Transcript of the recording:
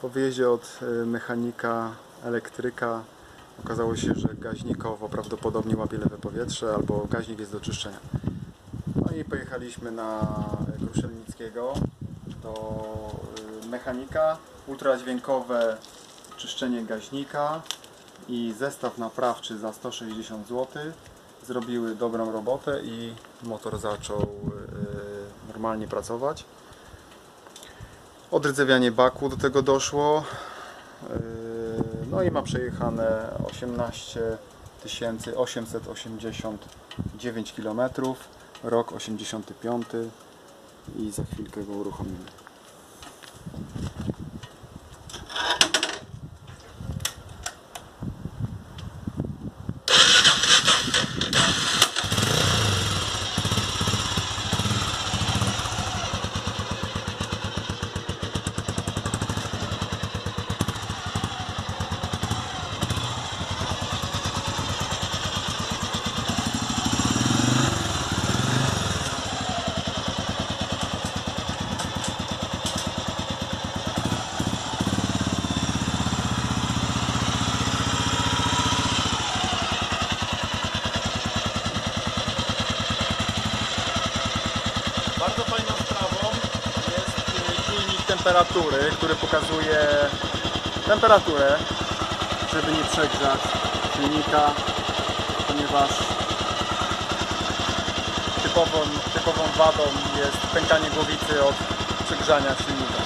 Po wyjeździe od mechanika, elektryka okazało się, że gaźnikowo prawdopodobnie łapie lewe powietrze albo gaźnik jest do czyszczenia. No i pojechaliśmy na Kruszelnickiego do mechanika, ultradźwiękowe czyszczenie gaźnika i zestaw naprawczy za 160 zł. Zrobiły dobrą robotę i motor zaczął normalnie pracować. Odrdzewianie baku do tego doszło. No i ma przejechane 18 889 km, rok 85 i za chwilkę go uruchomimy. Bardzo fajną sprawą jest czujnik temperatury, który pokazuje temperaturę, żeby nie przegrzać silnika, ponieważ typową wadą jest pękanie głowicy od przegrzania silnika.